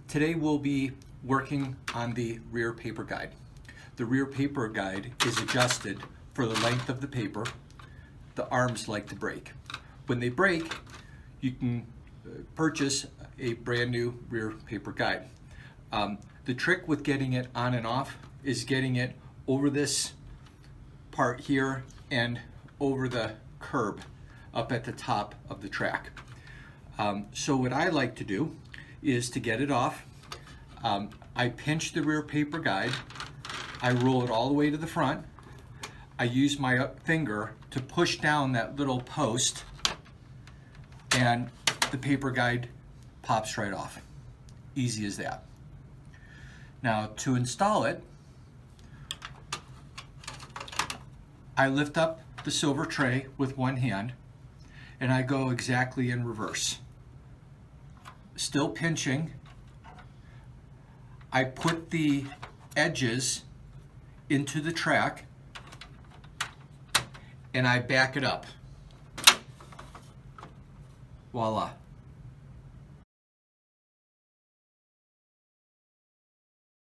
Today we'll be working on the rear paper guide. The rear paper guide is adjusted for the length of the paper. The arms like to break. When they break, you can purchase a brand new rear paper guide. The trick with getting it on and off is getting it over this part here and over the curb up at the top of the track. So what I like to do is to get it off, I pinch the rear paper guide, I roll it all the way to the front, I use my finger to push down that little post, and the paper guide pops right off. Easy as that. Now to install it, I lift up the silver tray with one hand and I go exactly in reverse. Still pinching, I put the edges into the track and I back it up. Voila.